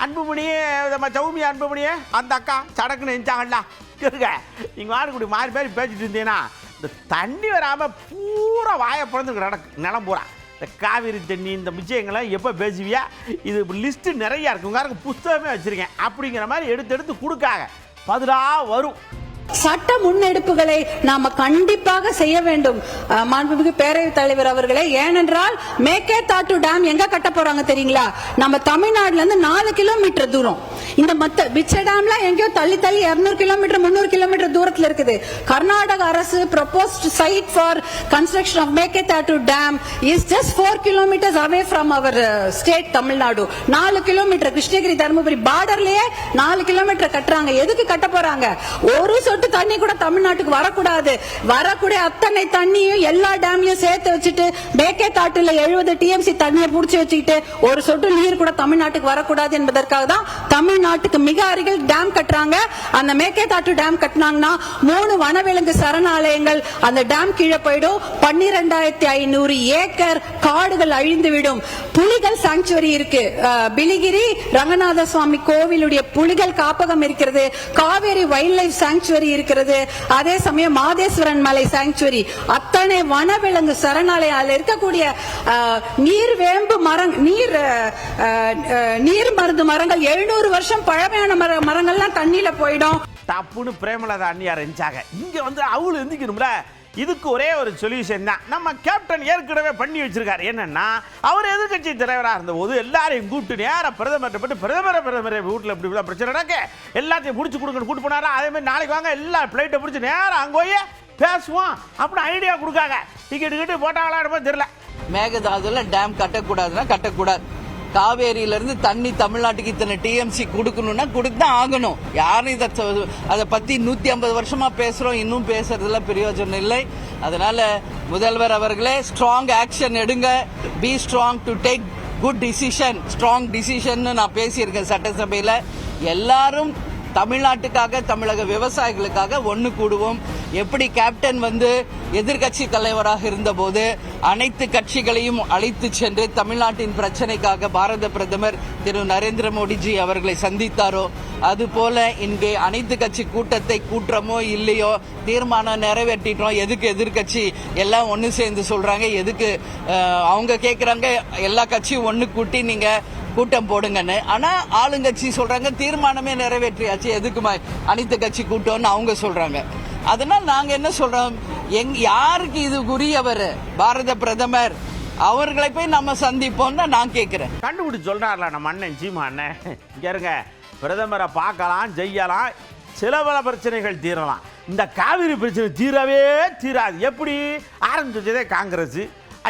அன்புமணியே நம்ம சௌமியா அன்புமணியே அந்த அக்கா சடக்குன்னு எஞ்சாங்கல்ல இருக்க. நீங்க மாறக்கூடிய மாறி மாறி பேசிட்டு இருந்தீங்கன்னா இந்த தண்ணி வராம பூரா வாயை பிறந்து கிடக்கு நிலம் பூரா. இந்த காவிரி தண்ணி இந்த விஷயங்கள்லாம் எப்போ பேசுவியா? இது லிஸ்ட்டு நிறையா இருக்கு. உங்க புஸ்தகமே வச்சுருக்கேன். அப்படிங்கிற மாதிரி எடுத்து எடுத்து கொடுக்காங்க. பதிலாக வரும். சட்ட முன்னெடுப்புகளை நாம கண்டிப்பாக செய்ய வேண்டும் மாண்புமிகு பேரவைத் தலைவர் அவர்களே. ஏனென்றால் மேகேதாட்டு டேம் எங்க கட்ட போறாங்க தெரியுங்களா? நம்ம தமிழ்நாடுல இருந்து 4 கிலோமீட்டர் தூரம். இந்த மத்த பிச்சை டேம்ல எங்கேயோ தள்ளி 200 கிலோமீட்டர் 300 கிலோமீட்டர் தூரத்தில் இருக்குது. கர்நாடக அரசு proposed site for construction of Mekedatu dam is just 4 kilometers away from our state Tamil Nadu. 4 kilometre Krishnagiri Dharmapuri பார்டர்லயே 4 கிலோமீட்டர் கட்டுறாங்க. எதுக்கு கட்ட போறாங்க? ஒரு சொட்டு தண்ணி கூட தமிழ்நாட்டுக்கு வரக்கூடாது. வரக்கூடிய அத்தனை தண்ணியும் எல்லா டேம்லயும் சேர்த்து வச்சுட்டு மேகேதாட்டுல 70 TMC தண்ணியை புடிச்சு வச்சுக்கிட்டு ஒரு சொட்டு நீர் கூட தமிழ்நாட்டுக்கு வரக்கூடாது என்பதற்காக தான் தமிழ்நாட்டுக்கு மிக அருகில் டேம் கட்டுறாங்க. அந்த மேகேதாட்டு டேம் கட்டினாங்கன்னா 3 வனவிலங்கு சரணாலயங்கள் அந்த டேம் கீழே போயிடும். 12,500 ஏக்கர் காடுகள் அழிந்துவிடும். புலிகள் சாங்சுவரி இருக்கு. பிலிகிரி ரங்கநாத சுவாமி கோவிலுடைய புலிகள் காப்பகம் இருக்கிறது. காவேரி வைல்ட் லைஃப் சாங்சுவரி இருக்கிறது. அதே சமயம் மாதேஸ்வரன் மலை சாங்சுவரி, அத்தனை வனவிலங்கு சரணாலயம். அதில் இருக்கக்கூடிய நீர்வேம்பு மரம், நீர் மருந்து மரங்கள் 700 வருஷம் பழமையான மரங்கள்லாம் தண்ணியில போயிடும். தப்புன்னு பிரேமலதா அண்ணியார் இருந்துச்சாங்க. இங்க வந்து அவளு எந்திக்கணும்ல. இதுக்கு ஒரே ஒரு சொல்யூஷன் தான். நம்ம கேப்டன் ஏற்கனவே பண்ணி வச்சிருக்காரு. என்னன்னா, அவர் எதிர்கட்சி தலைவராக இருந்தபோது எல்லாரையும் கூப்பிட்டு நேராக பிரதமர் வீட்டில் இப்படி பிரச்சனை நடக்க எல்லாத்தையும் முடிச்சு கொடுக்கணும் கூட்டு போனாரா. அதே மாதிரி நாளைக்கு வாங்க எல்லா பிளைட்டை பிடிச்சி நேராக அங்கே போய் பேசுவோம் அப்படின்னு ஐடியா கொடுக்காங்க. டிக்கெட்டு போட்டாங்களா தெரியல. மேகதாதுல டேம் கட்டக்கூடாதுன்னா கட்டக்கூடாது. காவேரியில இருந்து தண்ணி தமிழ்நாட்டுக்கு இத்தனை TMC கொடுக்கணும்னா கொடுத்துதான் ஆகணும். யாரும் அதை பத்தி 150 வருஷமா பேசுறோம். இன்னும் பேசுறதுல பிரயோஜனம் இல்லை. அதனால முதல்வர் அவர்களே ஸ்ட்ராங் ஆக்ஷன் எடுங்க. Be strong to take good decision. Strong decision நான் பேசியிருக்கேன் சட்டசபையில. எல்லாரும் தமிழ்நாட்டுக்காக தமிழக விவசாயிகளுக்காக ஒன்னு கூடுவோம். எப்படி கேப்டன் வந்து எதிர்கட்சி தலைவராக இருந்தபோது அனைத்து கட்சிகளையும் அழைத்து சென்று தமிழ்நாட்டின் பிரச்சனைக்காக பாரத பிரதமர் திரு நரேந்திர மோடிஜி அவர்களை சந்தித்தாரோ, அதுபோல இங்கே அனைத்து கட்சி கூட்டத்தை கூட்டுறமோ இல்லையோ தீர்மானம் நிறைவேற்றிட்டோம். எதுக்கு எதிர்கட்சி எல்லாம் ஒன்னு சேர்ந்து சொல்றாங்க? எதுக்கு அவங்க கேட்கறாங்க எல்லா கட்சியும் ஒன்னு கூட்டி நீங்க கூட்டம் போடுங்கன்னு. ஆனா ஆளுங்கட்சி சொல்றாங்க தீர்மானமே நிறைவேற்றியாச்சு, எதுக்குமா அனைத்து கட்சி கூட்டம்னு அவங்க சொல்றாங்க. அதனால நாங்க என்ன சொல்றோம், யாருக்கு இது உரியவர் பாரத பிரதமர் அவர்களை போய் நம்ம சந்திப்போம் தான் நான் கேட்கிறேன். கண்டுபிடிச்சு சொல்றாருல நம்ம அண்ணன் சீமா அண்ணன். இங்க இருங்க, பிரதமரை பார்க்கலாம் செய்யலாம், சில பல பிரச்சனைகள் தீரலாம். இந்த காவிரி பிரச்சனை தீரவே தீராது. எப்படி ஆரம்பிச்சதே காங்கிரஸ்.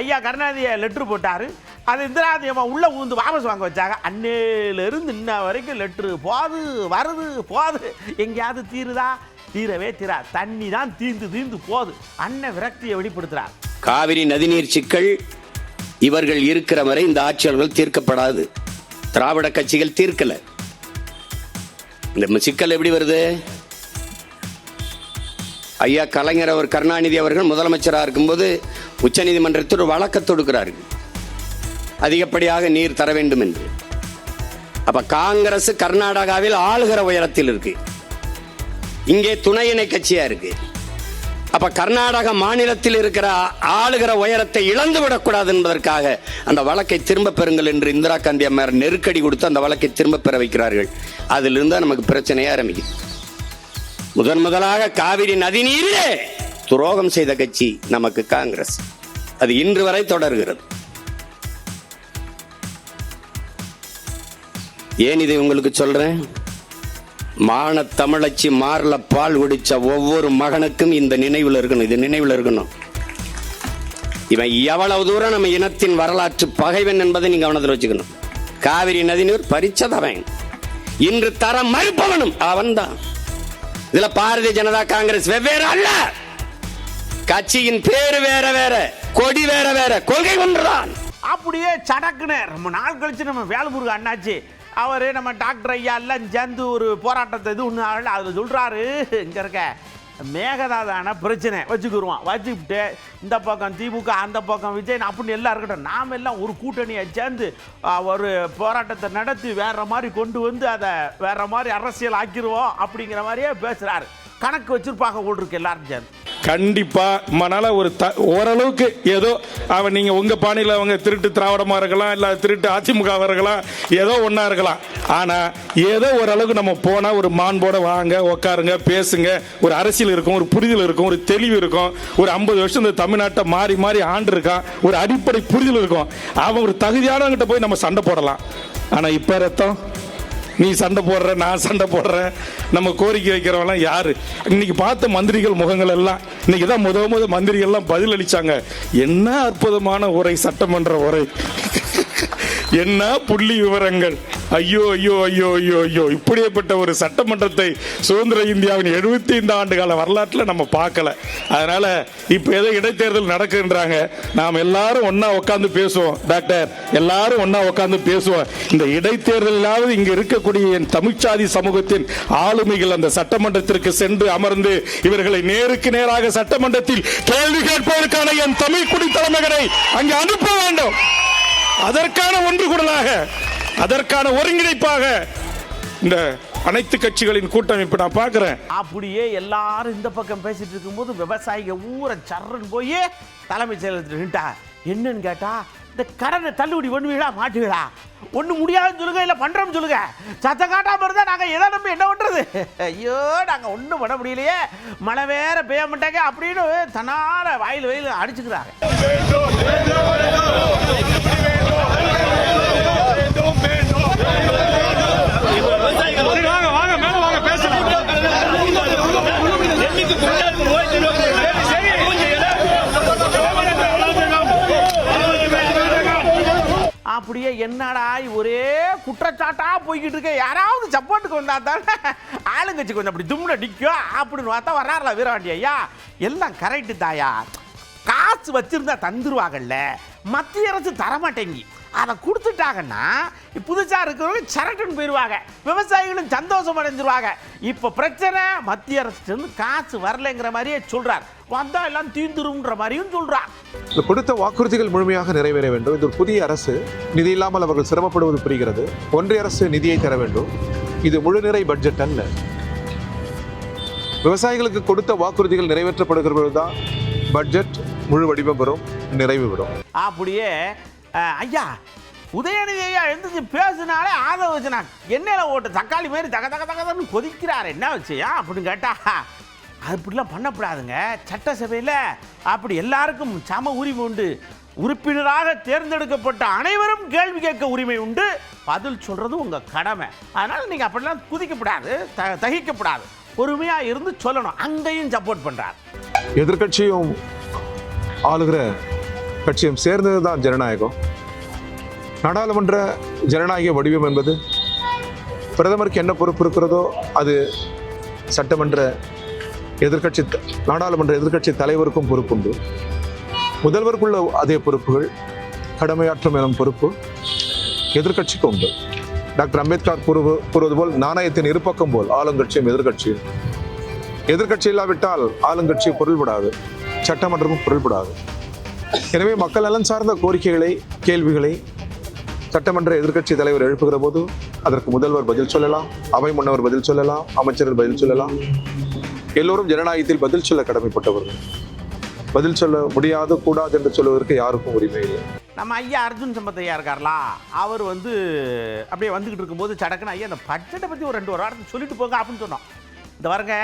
ஐயா கருணாநிதியை லெட்ரு போட்டாரு. அது இந்திராதி அம்மா உள்ள ஊந்து வாபஸ் வாங்க வச்சாங்க. அன்னையிலிருந்து இன்ன வரைக்கும் லெட்ரு போது வருது போது. எங்கேயாவது தீருதா? தீரவே தீரா. தண்ணி தான் தீர்ந்து போது. அண்ணன் விரக்தியை வெளிப்படுத்துறார். காவிரி நதிநீர் சிக்கல் இவர்கள் இருக்கிற வரை இந்த ஆட்சியாளர்கள் தீர்க்கப்படாது. திராவிட கட்சிகள் தீர்க்கல. இந்த சிக்கல் எப்படி வருது? ஐயா கலைஞர் அவர் கருணாநிதி அவர்கள் முதலமைச்சராக இருக்கும்போது உச்சநீதிமன்றத்தில் ஒரு வழக்கு தொடுக்கிறார்கள், அதிகப்படியாக நீர் தர வேண்டும் என்று. அப்ப காங்கிரஸ் கர்நாடகாவில் ஆளுகிற உயரத்தில் இருக்கு, இங்கே துணை இணை கட்சியா இருக்கு. அப்ப கர்நாடக மாநிலத்தில் இருக்கிற ஆளுகிற உயரத்தை இழந்து விடக்கூடாது என்பதற்காக அந்த வழக்கை திரும்ப பெறுங்கள் என்று இந்திரா காந்தி அம்மையார் நெருக்கடி கொடுத்து அந்த வழக்கை திரும்ப பெற வைக்கிறார்கள். அதிலிருந்து நமக்கு பிரச்சனையே ஆரம்பிக்குது. முதலாக காவிரி நதிநீரிலே துரோகம் செய்த கட்சி நமக்கு காங்கிரஸ். அது இன்று வரை தொடர்கிறது. ஏன் இதை உங்களுக்கு சொல்றேன்? மான தமிழச்சி மார்ல பால் குடிச்ச ஒவ்வொரு மகனுக்கும் இந்த நினைவில் இருக்கணும். இது நினைவில் இருக்கணும். இவன் எவ்வளவு தூரம் நம்ம இனத்தின் வரலாற்று பகைவன் என்பதை நீங்க கவனத்தில் வச்சுக்கணும். காவிரி நதிநீர் பறிச்சதவன், இன்று தர மறுப்பவனும் அவன்தான். இதுல பாரதிய ஜனதா காங்கிரஸ் வெவ்வேறு அல்ல. கட்சியின் பேரு வேற வேற, கொடி வேற வேற, கொள்கை ஒன்றுதான். அப்படியே சடக்குன்னு ரொம்ப நாள் கழிச்சு நம்ம வேலுமுருகன் அண்ணாச்சி அவர் நம்ம டாக்டர் ஐயா எல்லாம் சேர்ந்து ஒரு போராட்டத்தை இது ஒன்று அதில் சொல்கிறாரு, இங்கே இருக்க மேகதாதான பிரச்சனை வச்சுக்கிடுவோம், வச்சுக்கிட்டு இந்த பக்கம் திமுக அந்த பக்கம் விஜய் அப்படின்னு எல்லாம் இருக்கட்டும், நாம் எல்லாம் ஒரு கூட்டணியை சேர்ந்து ஒரு போராட்டத்தை நடத்தி வேற மாதிரி கொண்டு வந்து அதை வேற மாதிரி அரசியல் ஆக்கிடுவோம் அப்படிங்கிற மாதிரியே பேசுகிறாரு. கணக்கு வச்சிருப்பாங்க ஓட்டுருக்கு எல்லாரும் சேர்ந்து. கண்டிப்பா மனால ஒரு ஓரளவுக்கு ஏதோ அவன் நீங்க உங்க பாணியில அவங்க திருட்டு திராவிடமா இருக்கலாம், இல்ல திருட்டு அதிமுக இருக்கலாம், ஏதோ ஒன்னா இருக்கலாம். ஆனா ஏதோ ஓரளவுக்கு நம்ம போனா ஒரு மாண்போட வாங்க, உட்காருங்க, பேசுங்க, ஒரு அரசியல் இருக்கும், ஒரு புரிதல் இருக்கும், ஒரு தெளிவு இருக்கும். ஒரு 50 வருஷம் இந்த தமிழ்நாட்டை மாறி மாறி ஆண்டு இருக்கான், ஒரு அடிப்படை புரிதல் இருக்கும். அவன் ஒரு தகுதியானவங்கிட்ட போய் நம்ம சண்டை போடலாம். ஆனா இப்ப ரத்தம் நீ சண்டை போடுற, நான் சண்டை போடுறேன், நம்ம கோரிக்கை வைக்கிறவெல்லாம் யாரு? இன்னைக்கு பார்த்த மந்திரிகள் முகங்கள் எல்லாம் இன்னைக்கு தான் முத மந்திரிகள்லாம் பதில் அளிச்சாங்க. என்ன அற்புதமான உரை, சட்டமன்ற உரை, என்ன புள்ளி விவரங்கள். ஐயோ ஐயோ ஐயோ ஐயோ ஐயோ, இப்படியேப்பட்ட ஒரு சட்டமன்றத்தை சுதந்திர இந்தியாவின் 75 ஆண்டு கால வரலாற்றில் நம்ம பார்க்கல. அதனால இப்ப ஏதோ இடைத்தேர்தல் நடக்குன்றாங்க, நாம் எல்லாரும் ஒன்னா உட்காந்து பேசுவோம் டாக்டர், எல்லாரும் ஒன்னா உட்காந்து பேசுவோம். இந்த இடைத்தேர்தலாவது இங்க இருக்கக்கூடிய தமிழ்ச்சாதி சமூகத்தின் ஆளுமைகள் அந்த சட்டமன்றத்திற்கு சென்று அமர்ந்து இவர்களை நேருக்கு நேராக சட்டமன்றத்தில் கேள்வி கேட்பதற்கான என் தமிழ் குடி தலைமைகளை அங்கே அனுப்ப வேண்டும். அதற்கான ஒன்று குரலாக, அதற்கான ஒருங்கிணைப்பாக இந்த அனைத்து கட்சிகளின் கூட்டமைப்பு நான் பார்க்கிறேன். அப்படியே எல்லாரும் இந்த பக்கம் பேசிட்டு இருக்கும்போது விவசாயிக ஊரை சர்றன்னு போய் தலைமைச் செயலகத்தில் நின்ட்டா. என்னன்னு கேட்டா, இந்த கடனை தள்ளுபடி பண்ணுவீங்களா மாட்டுவீங்களா, ஒன்றும் முடியாதுன்னு சொல்லுங்க, இல்லை பண்றோம்னு சொல்லுங்க, சத்தம் காட்டாம இருந்தா நாங்கள் எதை நம்பி என்ன பண்றது? ஐயோ நாங்கள் ஒன்றும் பண்ண முடியலையே, மழை வேற பெய்ய மாட்டாங்க அப்படின்னு தன்னால வயல் அடிச்சுக்கிறாங்க. அப்படியே என்னடா ஒரே குற்றச்சாட்டா போய்கிட்டு இருக்க, யாராவது சப்போர்ட்டுக்கு வந்தா தானே ஆளுங்கட்சி கொஞ்சம் அப்படி தும்முட நிற்கும் அப்படின்னு பார்த்தா வர்றாருல வீரவாண்டி ஐயா. எல்லாம் கரெக்டு தாயா, காசு வச்சிருந்தா தந்துருவாங்கல்ல, மத்திய அரசு தரமாட்டேங்கி அதை கொடுத்துட்டாங்கன்னா புதுசா இருக்கிறவங்க சரட்டுன்னு போயிடுவாங்க, விவசாயிகளும் சந்தோஷம் அடைஞ்சிருவாங்க. இப்போ பிரச்சனை மத்திய அரசு காசு வரலைங்கிற மாதிரியே சொல்றார், வந்தா எல்லாம் தீந்துரும்ன்ற மாதிரியும் சொல்றார். கொடுத்த வாக்குறுதிகள் முழுமையாக நிறைவேற வேண்டும். இது ஒரு புதிய அரசு, நிதி இல்லாமல் அவர்கள் சிரமப்படுவது புரிகிறது. ஒன்றிய அரசு நிதியை தர வேண்டும். இது முழுநிறை பட்ஜெட் அல்ல. விவசாயிகளுக்கு கொடுத்த வாக்குறுதிகள் நிறைவேற்றப்படுகிற பொழுதுதான் பட்ஜெட் முழு வடிவம் பெறும், நிறைவு பெறும். அப்படியே ஐயா உதயநிதி ஐயா எழுந்துச்சு பேசுனாலே ஆதரவு வச்சுனா எண்ணெயில ஓட்டு தக்காளி மாதிரி தக தக தகன்னு கொதிக்கிறாரு, என்ன வச்சியா அப்படின்னு கேட்டா, அப்படிலாம் பண்ணக்கூடாதுங்க, சட்டசபையில் அப்படி எல்லாருக்கும் சம உரிமை உண்டு, உறுப்பினராக தேர்ந்தெடுக்கப்பட்ட அனைவரும் கேள்வி கேட்க உரிமை உண்டு, பதில் சொல்றது உங்க கடமை. அதனால நீங்க அப்படிலாம் குதிக்கப்படாது, தகிக்கப்படாது, பொறுமையா இருந்து சொல்லணும். அங்கேயும் சப்போர்ட் பண்றாரு. எதிர்கட்சியும் ஆளுகிற கட்சியும் சேர்ந்ததுதான் ஜனநாயகம். நாடாளுமன்ற ஜனநாயக வடிவம் என்பது பிரதமருக்கு என்ன பொறுப்பு இருக்கிறதோ அது சட்டமன்ற எதிர்கட்சி நாடாளுமன்ற எதிர்கட்சி தலைவருக்கும் பொறுப்புண்டு. முதல்வருக்குள்ள அதே பொறுப்புகள், கடமையாற்றும் எனும் பொறுப்பு எதிர்கட்சிக்கு உண்டு. டாக்டர் அம்பேத்கர் கூறுவது போல் நாணயத்தின் இருபக்கம் போல் ஆளுங்கட்சியும் எதிர்கட்சியும். எதிர்கட்சி இல்லாவிட்டால் ஆளுங்கட்சி பொருள்படாது, சட்டமன்றமும் பொருள்படாது. எனவே மக்கள் நலன் சார்ந்த கோரிக்கைகளை, கேள்விகளை சட்டமன்ற எதிர்கட்சி தலைவர் எழுப்புகிற போது அதற்கு முதல்வர் பதில் சொல்லலாம், அவை முன்னவர் பதில் சொல்லலாம், அமைச்சர்கள் பதில் சொல்லலாம். எல்லோரும் ஜனநாயகத்தில் பதில் சொல்ல கடமைப்பட்டவர்கள். பதில் சொல்ல முடியாது, கூடாது என்று சொல்வதற்கு யாருக்கும் உரிமை இல்லை. நம்ம ஐயா அர்ஜுன் சம்பத் ஐயா இருக்கார்லா, அவர் அப்படியே வந்துகிட்டு இருக்கும்போது சடக்குன்னு ஐயா அந்த பட்ஜெட்டை பற்றி ஒரு 2 வாரத்தை சொல்லிட்டு போங்க அப்படின்னு சொன்னோம். இந்த வருங்க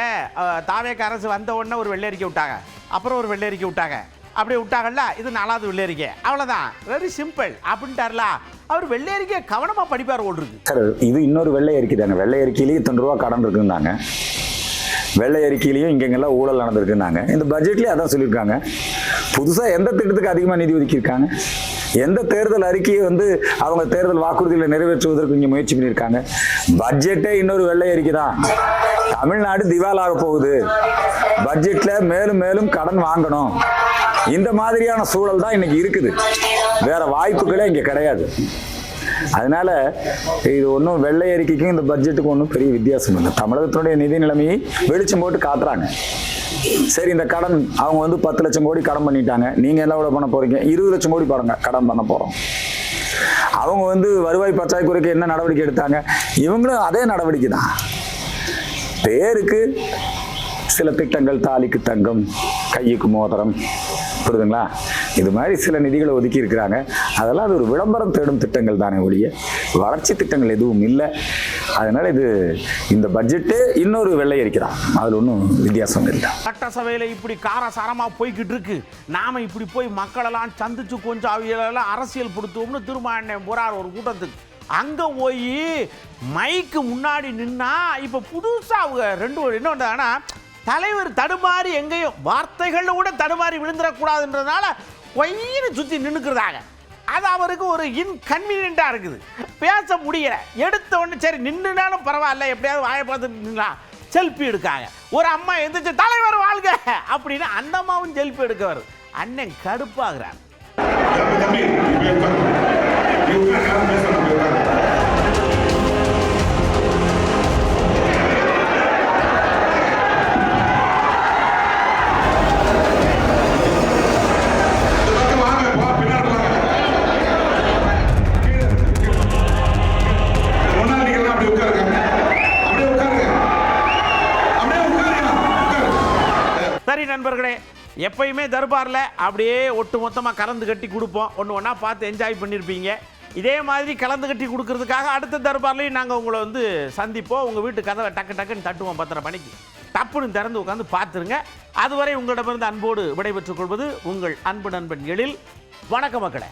தாவேக அரசு வந்த உடனே ஒரு வெள்ளை அறிக்கை விட்டாங்க, அப்புறம் ஒரு வெள்ளை அறிக்கை விட்டாங்க, அப்படியே விட்டாங்கல்ல, இது 4வது வெள்ளை அறிக்கை, அவ்வளோதான், வெரி சிம்பிள் அப்படின்ட்டார்ல. அவர் வெள்ளை அறிக்கையை கவனமாக படிப்பார் ஓடுருக்கு. சார் இது இன்னொரு வெள்ளை அறிக்கை தாங்க. வெள்ளை அறிக்கையிலேயே 10 ரூபா கடன் இருக்குன்னாங்க, வெள்ளை அறிக்கையிலையும் இங்கெங்கெல்லாம் ஊழல் நடந்திருக்குன்னாங்க, இந்த பட்ஜெட்லேயே அதான் சொல்லியிருக்காங்க. புதுசா எந்த திட்டத்துக்கு அதிகமா நிதி ஒதுக்கியிருக்காங்க? எந்த தேர்தல் அறிக்கையை வந்து அவங்க தேர்தல் வாக்குறுதிகளை நிறைவேற்றுவதற்கு இங்க முயற்சி பண்ணியிருக்காங்க? பட்ஜெட்டே இன்னொரு வெள்ளை அறிக்கை தான். தமிழ்நாடு திவாலாக போகுது, பட்ஜெட்ல மேலும் மேலும் கடன் வாங்கணும், இந்த மாதிரியான சூழல் தான் இன்னைக்கு இருக்குது. வேற வாய்ப்புகளே இங்க கிடையாது. அதனால இது ஒன்றும் வெள்ளை அறிக்கைக்கும் இந்த பட்ஜெட்டுக்கும் ஒன்றும் பெரிய வித்தியாசம் இல்லை. தமிழகத்தினுடைய நிதி நிலைமையை வெளிச்சம் போட்டு காட்டுறாங்க. சரி, இந்த கடன் அவங்க வந்து 10 லட்சம் கோடி கடன் பண்ணிட்டாங்க, நீங்க எல்லாம் பண்ண போறீங்க? 20 லட்சம் கோடி பாருங்க கடன் பண்ண போறோம். அவங்க வந்து வருவாய் பற்றாக்குறைக்கு என்ன நடவடிக்கை எடுத்தாங்க? இவங்களும் அதே நடவடிக்கை தான். பேருக்கு சில திட்டங்கள், தாலிக்கு தங்கம், கையுக்கு மோதிரம், புரியுதுங்களா? இது மாதிரி சில நிதிகளை ஒதுக்கி இருக்கிறாங்க. அதெல்லாம் அது ஒரு விளம்பரம் தேடும் திட்டங்கள் தானே ஒழிய வளர்ச்சி திட்டங்கள் எதுவும் இல்லை. அதனால இது இந்த பட்ஜெட்டு இன்னொரு வெள்ளை அறிக்கிறான், அதுல ஒன்றும் வித்தியாசம் இல்லை. சட்டசபையில இப்படி காரசாரமா போய்கிட்டு இருக்கு, நாம இப்படி போய் மக்களெல்லாம் சந்திச்சு கொஞ்சம் அவையெல்லாம் அரசியல் படுத்துவோம்னு திருமாவளவன் போறார் ஒரு கூட்டத்துக்கு. அங்க போய் மைக்கு முன்னாடி நின்னா இப்ப புதுசா அவங்க என்ன பண்றாங்கன்னா, தலைவர் தடுமாறி எங்கேயும் வார்த்தைகள்ல கூட தடுமாறி விழுந்துடக்கூடாதுன்றதுனால கொய்யின்னு சுத்தி நின்னுக்கிறதாங்க. அது அவருக்கு ஒரு இன்கன்வீனியண்டா இருக்குது, பேச முடியல. எடுத்த உடனே சரி நின்றுனாலும் பரவாயில்ல, எப்படியாவது வாயை பார்த்து நின்றுலாம், செல்ஃபி எடுக்காங்க. ஒரு அம்மா எந்திரிச்சு தலைவர் வாழ்க அப்படின்னு அந்த அம்மாவும் செல்ஃபி எடுக்க வருது. அண்ணன் கடுப்பாகிறார். சரி நண்பர்களே, எப்பயுமே தர்பாரில் அப்படியே ஒட்டு மொத்தமாக கலந்து கட்டி கொடுப்போம், ஒன்று ஒன்றா பார்த்து என்ஜாய் பண்ணியிருப்பீங்க. இதே மாதிரி கலந்து கட்டி கொடுக்கறதுக்காக அடுத்த தர்பார்லையும் நாங்கள் உங்களை வந்து சந்திப்போம். உங்கள் வீட்டு கதவை டக்கு டக்குன்னு தட்டுவோம் 10:30 மணிக்கு. டப்புன்னு திறந்து உட்காந்து பார்த்துருங்க. அதுவரை உங்களிடமிருந்து அன்போடு விடைபெற்றுக் கொள்வது உங்கள் அன்பு நண்பன் எழில். வணக்க மக்களே.